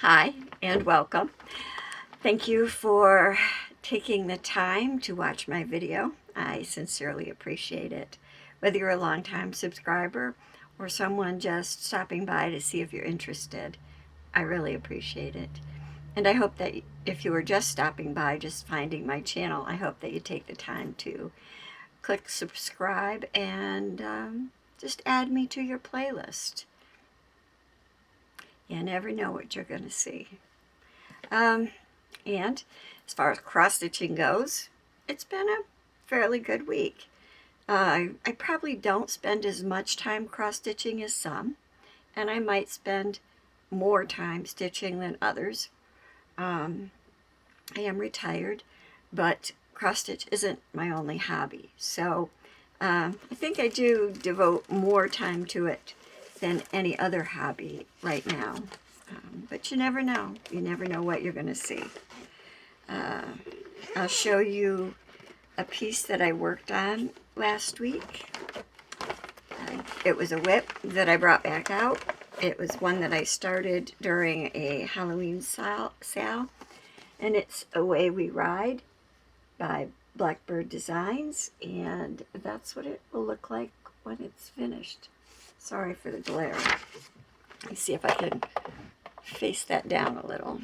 Hi and welcome. Thank you for taking the time to watch my video. I sincerely appreciate it. Whether you're a longtime subscriber or someone just stopping by to see if you're interested, I really appreciate it. And I hope that if you were just stopping by, just finding my channel, I hope that you take the time to click subscribe and just add me to your playlist. You never know what you're going to see. And as far as cross-stitching goes, it's been a fairly good week. I probably don't spend as much time cross-stitching as some, and I might spend more time stitching than others. I am retired, but cross-stitch isn't my only hobby, so I think I do devote more time to it than any other hobby right now. But you never know. You never know what you're going to see. I'll show you a piece that I worked on last week. It was a whip that I brought back out. It was one that I started during a Halloween sale, and it's Away We Ride by Blackbird Designs, and that's what it will look like when it's finished. Sorry for the glare. Let me see if I can face that down a little.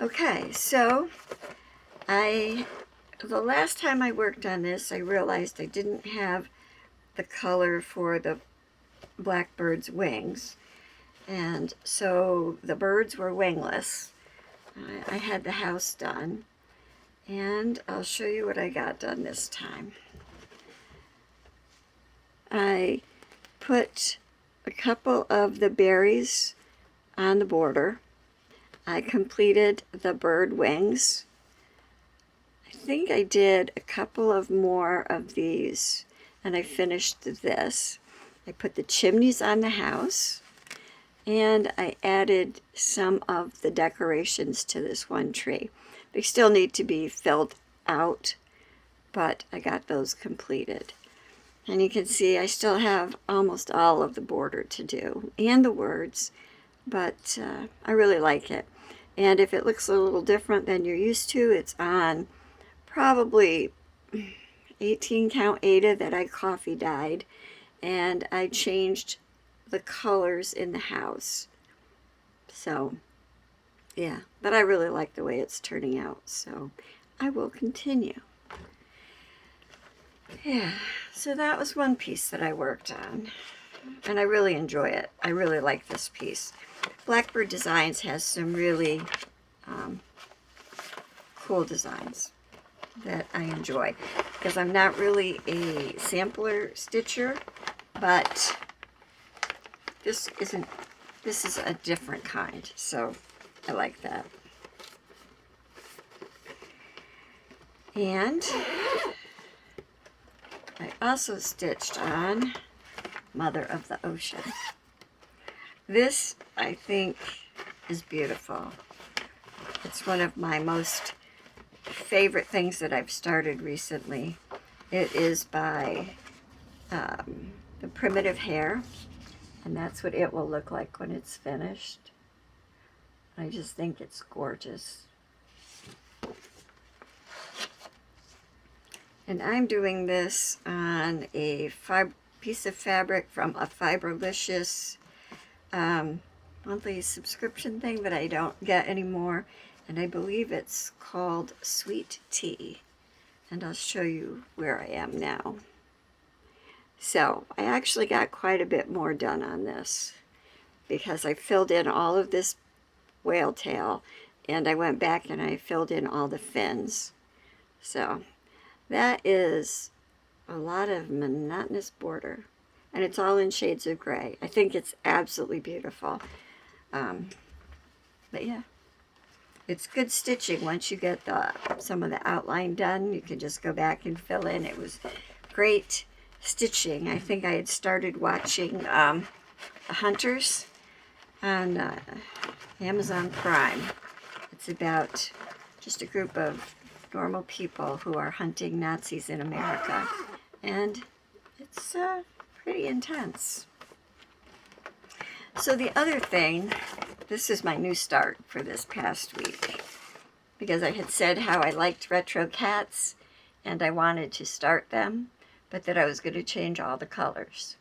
Okay, so the last time I worked on this, I realized I didn't have the color for the blackbird's wings, and so the birds were wingless. I had the house done, and I'll show you what I got done this time. I put a couple of the berries on the border. I completed the bird wings. I think I did a couple of more of these, and I finished this. I put the chimneys on the house, and I added some of the decorations to this one tree. They still need to be filled out, but I got those completed. And you can see I still have almost all of the border to do, and the words, but I really like it. And if it looks a little different than you're used to, it's on probably 18 count Ada that I coffee dyed, and I changed the colors in the house. So yeah, but I really like the way it's turning out, so I will continue. Yeah, so that was one piece that I worked on, and I really enjoy it. I really like this piece. Blackbird Designs has some really cool designs that I enjoy, because I'm not really a sampler stitcher, but this is a different kind, so I like that. And I also stitched on Mother of the Ocean. This, I think, is beautiful. It's one of my most favorite things that I've started recently. It is by the Primitive Hair, and that's what it will look like when it's finished. I just think it's gorgeous. And I'm doing this on a piece of fabric from a Fiberlicious monthly subscription thing that I don't get anymore, and I believe it's called Sweet Tea, and I'll show you where I am now. So I actually got quite a bit more done on this, because I filled in all of this whale tail, and I went back and I filled in all the fins. So that is a lot of monotonous border, and it's all in shades of gray. I think it's absolutely beautiful. But yeah, it's good stitching. Once you get some of the outline done, you can just go back and fill in. It was great stitching. I think I had started watching The Hunters on Amazon Prime. It's about just a group of normal people who are hunting Nazis in America, and it's pretty intense. So the other thing this is my new start for this past week, because I had said how I liked retro cats and I wanted to start them, but that I was going to change all the colors.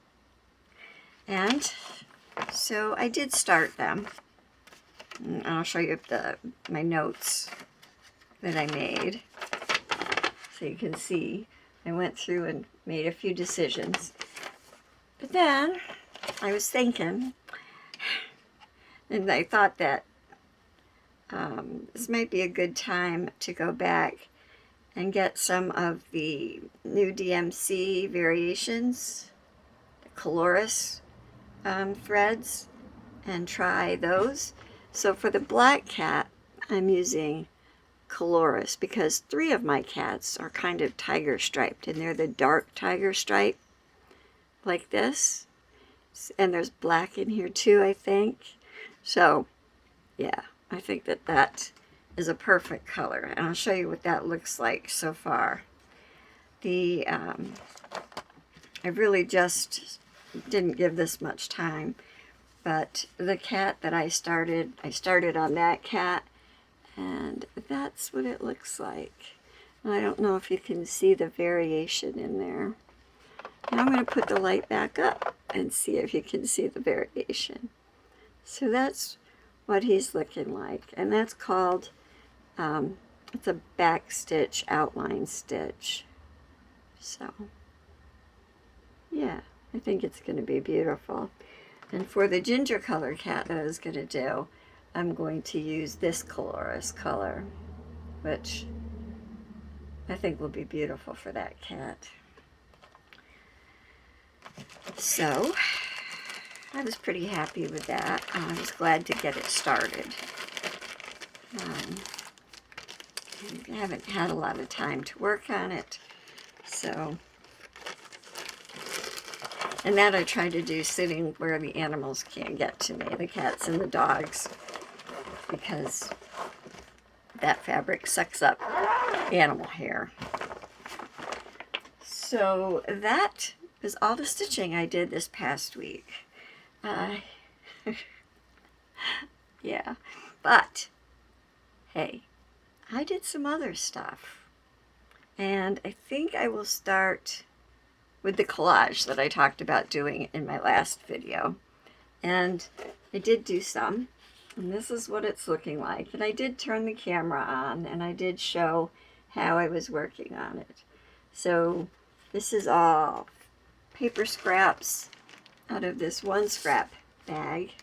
And so I did start them. And I'll show you my notes that I made so you can see. I went through and made a few decisions. But then I was thinking, and I thought that this might be a good time to go back and get some of the new DMC variations, the Coloris threads, and try those. So for the black cat, I'm using Coloris because 3 of my cats are kind of tiger striped, and they're the dark tiger stripe, like this. And there's black in here too, I think. So, yeah, I think that is a perfect color, and I'll show you what that looks like so far. I really just didn't give this much time, but the cat that I started on that cat, and that's what it looks like. I don't know if you can see the variation in there. Now I'm going to put the light back up and see if you can see the variation. So that's what he's looking like, and that's called, it's a back stitch outline stitch. So, yeah, I think it's going to be beautiful. And for the ginger color cat that I was going to do, I'm going to use this Coloris color, which I think will be beautiful for that cat. So, I was pretty happy with that. I was glad to get it started. I haven't had a lot of time to work on it, so. And that I try to do sitting where the animals can't get to me, the cats and the dogs, because that fabric sucks up animal hair. So that is all the stitching I did this past week. Yeah, but hey, I did some other stuff, and I think I will start with the collage that I talked about doing in my last video. And I did do some, and this is what it's looking like. And I did turn the camera on, and I did show how I was working on it. So this is all paper scraps out of this one scrap bag,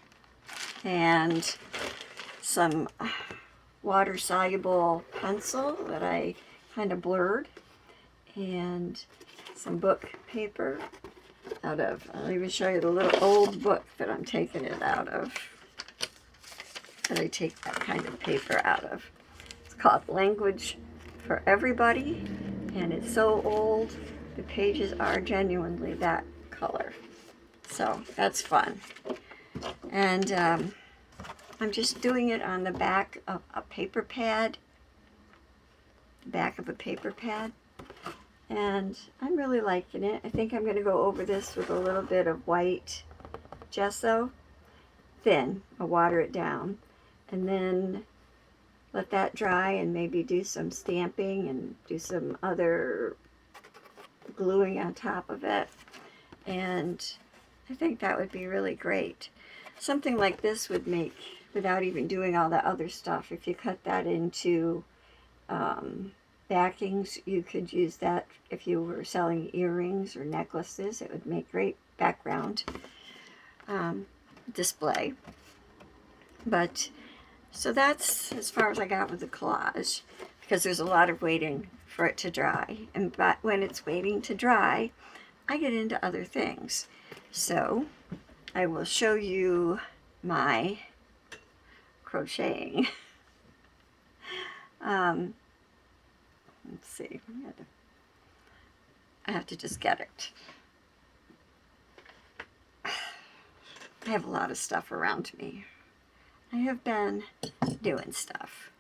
and some water-soluble pencil that I kind of blurred, and some book paper out of, I'll even show you the little old book that I'm taking it out of, that I take that kind of paper out of. It's called Language for Everybody, and it's so old, the pages are genuinely that color. So that's fun. And I'm just doing it on the back of a paper pad, and I'm really liking it. I think I'm going to go over this with a little bit of white gesso, thin. I'll water it down, and then let that dry and maybe do some stamping and do some other gluing on top of it. And I think that would be really great. Something like this would make, without even doing all that other stuff, if you cut that into backings, you could use that if you were selling earrings or necklaces. It would make great background display. But so that's as far as I got with the collage, because there's a lot of waiting for it to dry. And but when it's waiting to dry, I get into other things. So I will show you my crocheting. Let's see. I have to just get it. I have a lot of stuff around me. I have been doing stuff.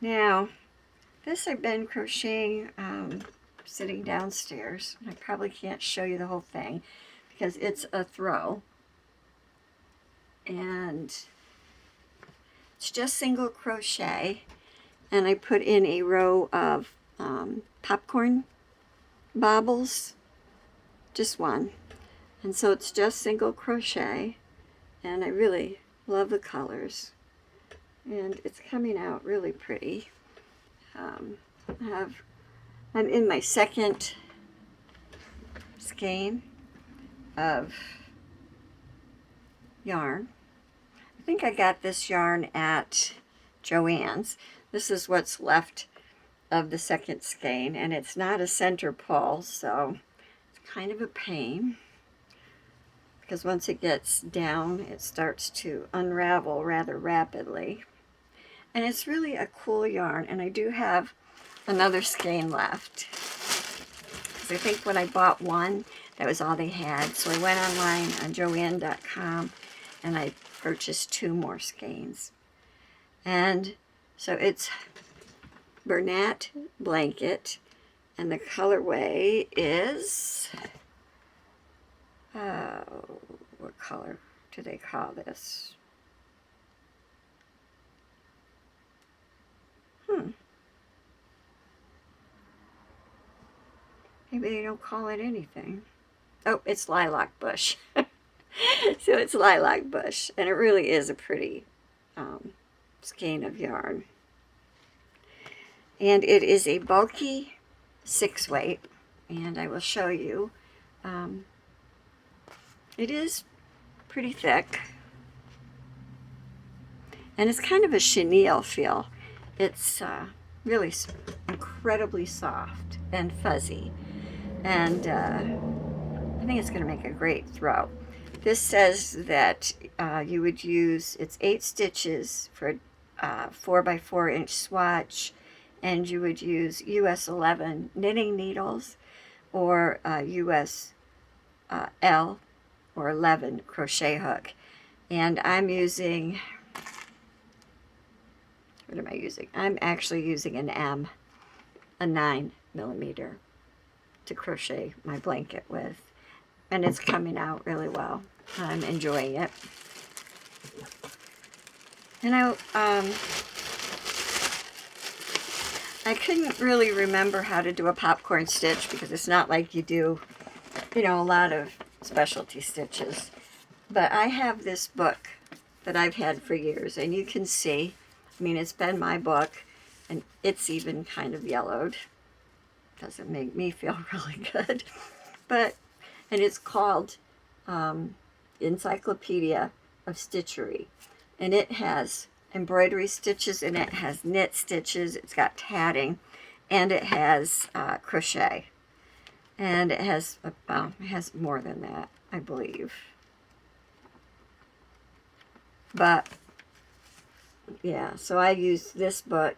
Now, this I've been crocheting sitting downstairs. I probably can't show you the whole thing because it's a throw. And It's just single crochet, and I put in a row of popcorn bobbles, just one. And so it's just single crochet, and I really love the colors, and it's coming out really pretty. I'm in my second skein of yarn. I think I got this yarn at Joann's. This is what's left of the second skein, and it's not a center pull, so it's kind of a pain, because once it gets down, it starts to unravel rather rapidly. And it's really a cool yarn, and I do have another skein left. Because I think when I bought one, that was all they had. So I went online on Joann.com and I purchased 2 more skeins. And so it's Bernat Blanket, and the colorway is, what color do they call this? Maybe they don't call it anything. Oh, it's Lilac Bush. So it's Lilac Bush, and it really is a pretty skein of yarn. And it is a bulky 6-weight, and I will show you. It is pretty thick, and it's kind of a chenille feel. It's really incredibly soft and fuzzy, and I think it's going to make a great throw. This says that you would use, it's 8 stitches for a 4x4 inch swatch, and you would use US 11 knitting needles or US L or 11 crochet hook. And I'm using, what am I using? I'm actually using an M, a 9mm to crochet my blanket with. And it's coming out really well. I'm enjoying it. And I couldn't really remember how to do a popcorn stitch, because it's not like you do, you know, a lot of specialty stitches. But I have this book that I've had for years, and you can see, I mean, it's been my book, and it's even kind of yellowed. Doesn't make me feel really good. But, and it's called Encyclopedia of Stitchery. And it has embroidery stitches, and it has knit stitches, it's got tatting, and it has crochet. And it has more than that, I believe. But yeah, so I use this book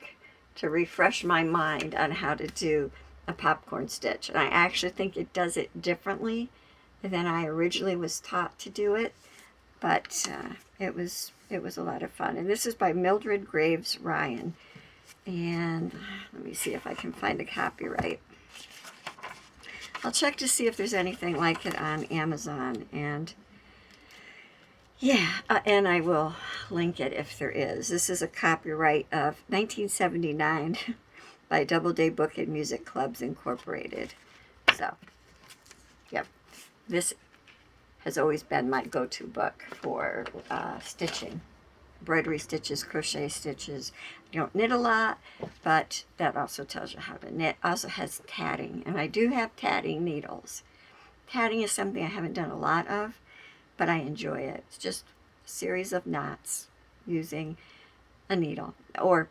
to refresh my mind on how to do a popcorn stitch. And I actually think it does it differently than I originally was taught to do it. But it was a lot of fun. And this is by Mildred Graves Ryan. And let me see if I can find a copyright. I'll check to see if there's anything like it on Amazon. And yeah, and I will link it if there is. This is a copyright of 1979 by Doubleday Book and Music Clubs Incorporated. So, yep, this has always been my go-to book for stitching. Embroidery stitches, crochet stitches. I don't knit a lot, but that also tells you how to knit. Also has tatting, and I do have tatting needles. Tatting is something I haven't done a lot of, but I enjoy it. It's just a series of knots using a needle or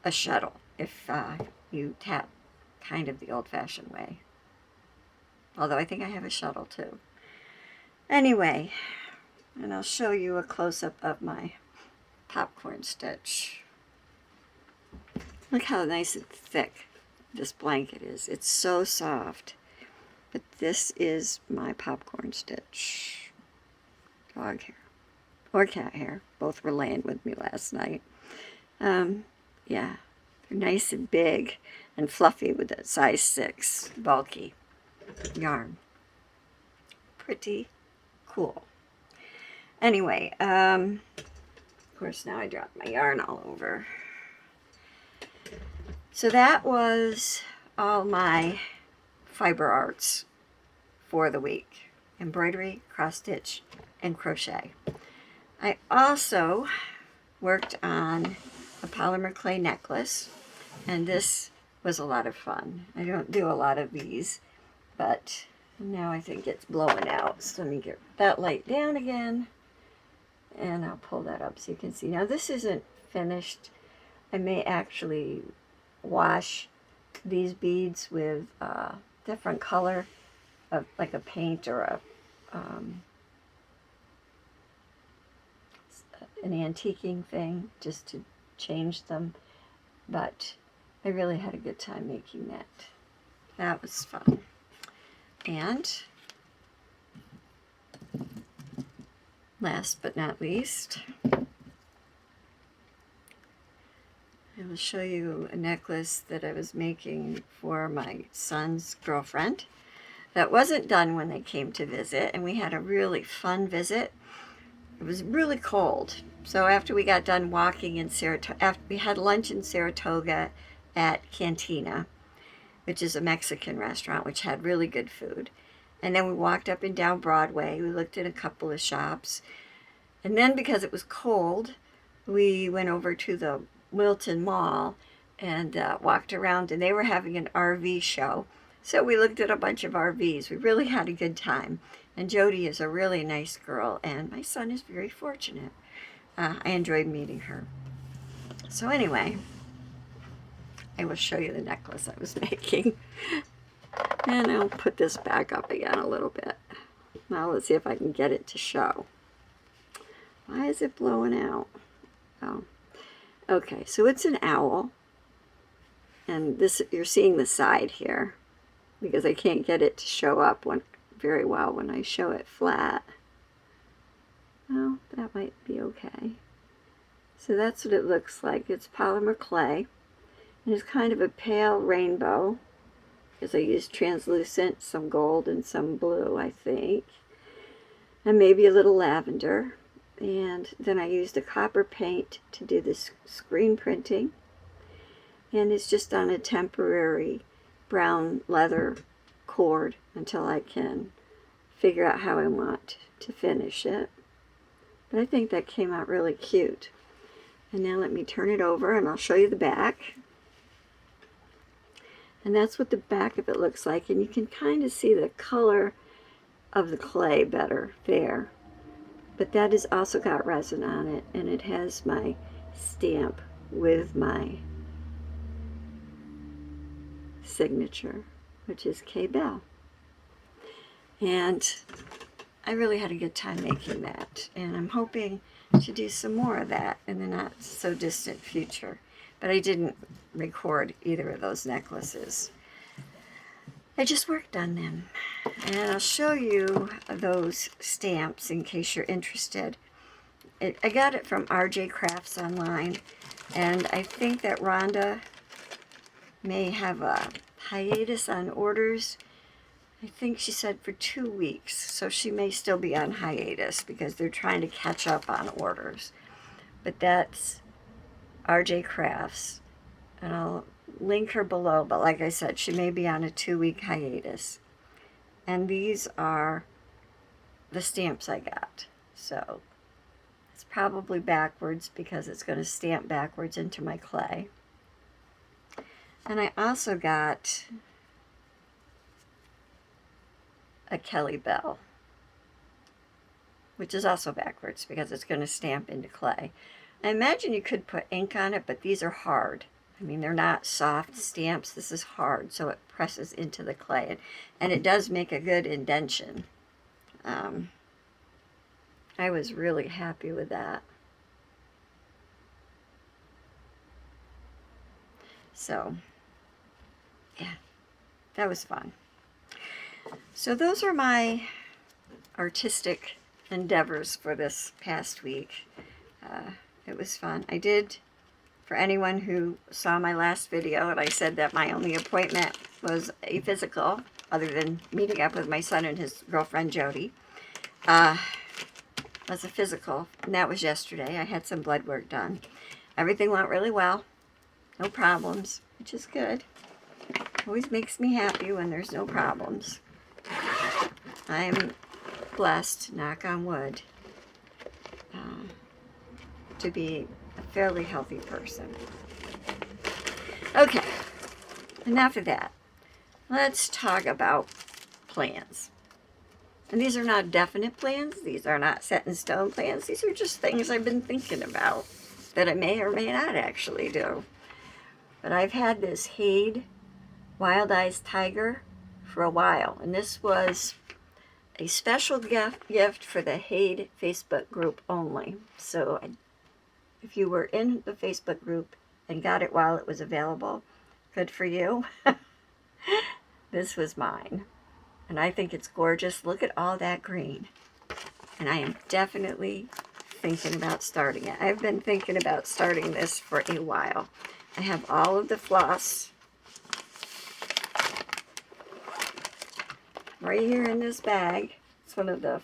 a shuttle if you tap kind of the old-fashioned way. Although I think I have a shuttle too. Anyway, and I'll show you a close-up of my popcorn stitch. Look how nice and thick this blanket is. It's so soft. But this is my popcorn stitch. Dog hair. Or cat hair. Both were laying with me last night. Yeah. They're nice and big and fluffy with that size 6 bulky yarn. Pretty cool. Anyway, course, now I dropped my yarn all over. So that was all my fiber arts for the week. Embroidery, cross stitch, and crochet. I also worked on a polymer clay necklace, and this was a lot of fun. I don't do a lot of these, but now I think it's blowing out. So let me get that light down again, and I'll pull that up so you can see. Now this isn't finished. I may actually wash these beads with different color of like a paint or a an antiquing thing just to change them, but I really had a good time making that. That was fun. And last but not least, I will show you a necklace that I was making for my son's girlfriend. That wasn't done when they came to visit, and we had a really fun visit. It was really cold. So after we got done walking in Saratoga, after we had lunch in Saratoga at Cantina, which is a Mexican restaurant, which had really good food. And then we walked up and down Broadway. We looked at a couple of shops. And then because it was cold, we went over to the Wilton Mall and walked around, and they were having an RV show. So we looked at a bunch of RVs. We really had a good time. And Jody is a really nice girl, and my son is very fortunate. I enjoyed meeting her. So anyway, I will show you the necklace I was making. And I'll put this back up again a little bit. Now let's see if I can get it to show. Why is it blowing out? Oh, okay, so it's an owl. And this, you're seeing the side here, because I can't get it to show up very well when I show it flat. Well, that might be okay. So that's what it looks like. It's polymer clay, and it's kind of a pale rainbow, because I used translucent, some gold and some blue, I think, and maybe a little lavender. And then I used a copper paint to do this screen printing, and it's just on a temporary brown leather cord until I can figure out how I want to finish it. But I think that came out really cute. And now let me turn it over and I'll show you the back. And that's what the back of it looks like. And you can kind of see the color of the clay better there. But that has also got resin on it, and it has my stamp with my signature, which is K. Bell. And I really had a good time making that, and I'm hoping to do some more of that in the not so distant future. But I didn't record either of those necklaces. I just worked on them, and I'll show you those stamps in case you're interested. I got it from RJ Crafts online, and I think that Rhonda may have a hiatus on orders. I think she said for 2 weeks, so she may still be on hiatus because they're trying to catch up on orders. But that's RJ Crafts, and I'll link her below, but like I said, she may be on a 2-week hiatus. And these are the stamps I got. So it's probably backwards because it's going to stamp backwards into my clay. And I also got a Kelly Bell, which is also backwards because it's going to stamp into clay. I imagine you could put ink on it, but these are hard. I mean, they're not soft stamps. This is hard, so it presses into the clay. And it does make a good indentation. I was really happy with that. So, yeah, that was fun. So those are my artistic endeavors for this past week. It was fun. I did, for anyone who saw my last video, and I said that my only appointment was a physical, other than meeting up with my son and his girlfriend Jody. was a physical, and that was yesterday. I had some blood work done. Everything went really well. No problems, which is good. Always makes me happy when there's no problems. I'm blessed, knock on wood, to be a fairly healthy person. Okay, enough of that. Let's talk about plans. And these are not definite plans. These are not set in stone plans. These are just things I've been thinking about that I may or may not actually do. But I've had this Hade Wild Eyes Tiger for a while. And this was a special gift for the Hade Facebook group only. So if you were in the Facebook group and got it while it was available, good for you. This was mine. And I think it's gorgeous. Look at all that green. And I am definitely thinking about starting it. I've been thinking about starting this for a while. I have all of the floss right here in this bag. It's one of the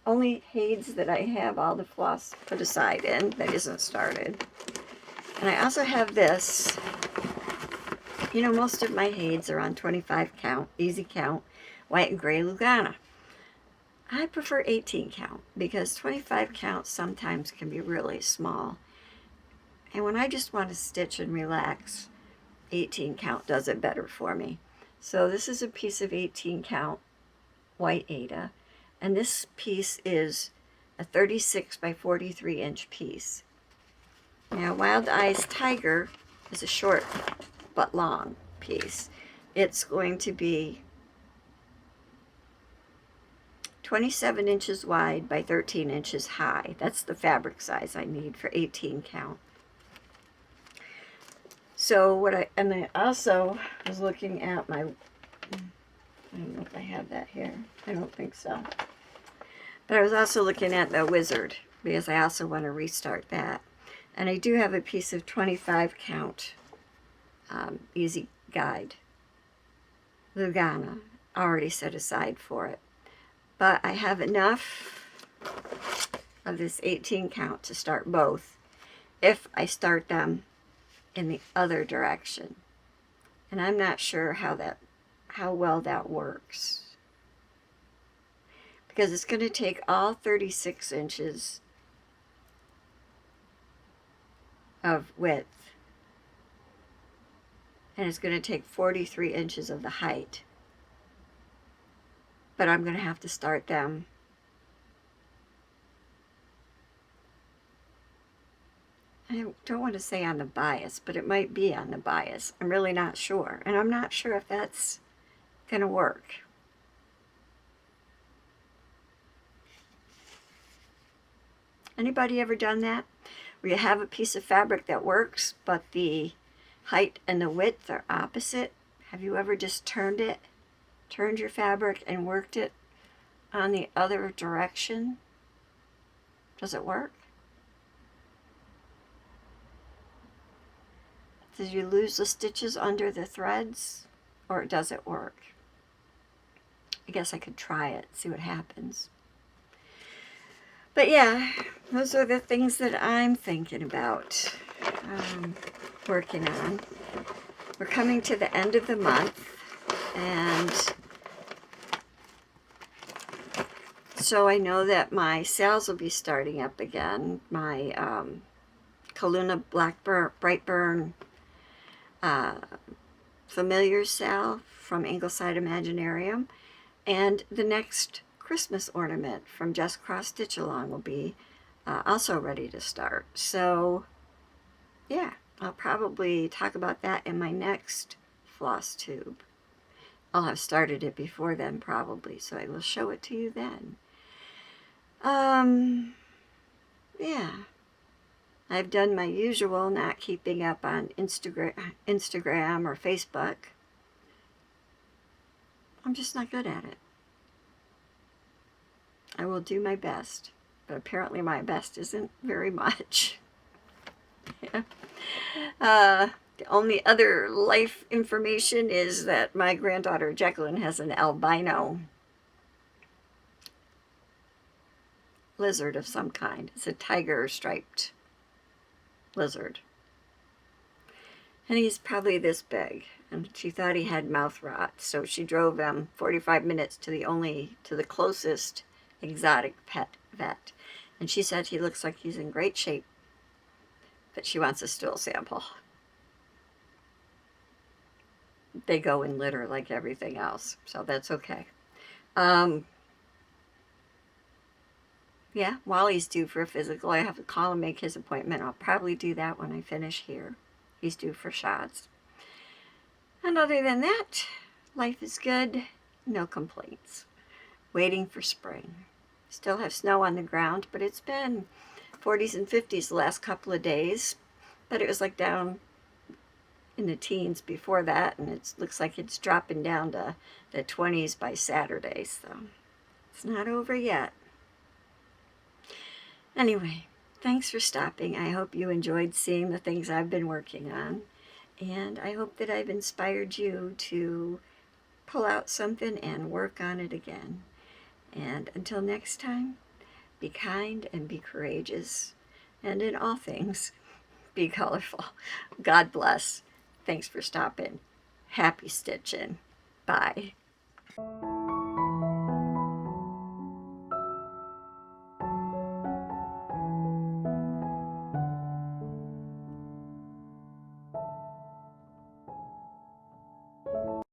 only Hades that I have all the floss put aside in that isn't started. And I also have this. You know, most of my Hades are on 25 count, easy count, white and gray Lugana. I prefer 18 count because 25 count sometimes can be really small. And when I just want to stitch and relax, 18 count does it better for me. So this is a piece of 18 count white Aida. And this piece is a 36 by 43 inch piece. Now, Wild Eyes Tiger is a short but long piece. It's going to be 27 inches wide by 13 inches high. That's the fabric size I need for 18 count. So I also was looking at my, I don't know if I have that here. I don't think so. But I was also looking at the Wizard because I also want to restart that. And I do have a piece of 25 count Easy Guide Lugana already set aside for it. But I have enough of this 18 count to start both if I start them in the other direction. And I'm not sure how well that works. Because it's going to take all 36 inches of width. And it's going to take 43 inches of the height. But I'm going to have to start them I don't want to say on the bias, but it might be on the bias. I'm really not sure. And I'm not sure if that's going to work. Anybody ever done that? Where you have a piece of fabric that works, but the height and the width are opposite? Have you ever just turned your fabric and worked it on the other direction? Does it work? Did you lose the stitches under the threads? Or does it work? I guess I could try it, see what happens. But yeah, those are the things that I'm thinking about working on. We're coming to the end of the month, and so I know that my sales will be starting up again. My Kaluna Brightburn Familiar sale from Ingleside Imaginarium, and the next Christmas ornament from Just Cross Stitch Along will be also ready to start. So yeah, I'll probably talk about that in my next FlossTube. I'll have started it before then probably, so I will show it to you then. Yeah, I've done my usual not keeping up on Instagram or Facebook. I'm just not good at it. I will do my best, but apparently my best isn't very much. Yeah. The only other life information is that my granddaughter Jacqueline has an albino lizard of some kind. It's a tiger striped lizard. And he's probably this big. And she thought he had mouth rot, so she drove him 45 minutes to the closest exotic pet vet. And she said he looks like he's in great shape, but she wants a stool sample. They go in litter like everything else, so that's okay. Yeah, Wally's due for a physical. I have to call and make his appointment. I'll probably do that when I finish here. He's due for shots. And other than that, life is good. No complaints. Waiting for spring. Still have snow on the ground, but it's been 40s and 50s the last couple of days. But it was like down in the teens before that, and it looks like it's dropping down to the 20s by Saturday, so it's not over yet. Anyway, thanks for stopping. I hope you enjoyed seeing the things I've been working on, and I hope that I've inspired you to pull out something and work on it again. And until next time, be kind and be courageous, and in all things, be colorful. God bless. Thanks for stopping. Happy stitching. Bye.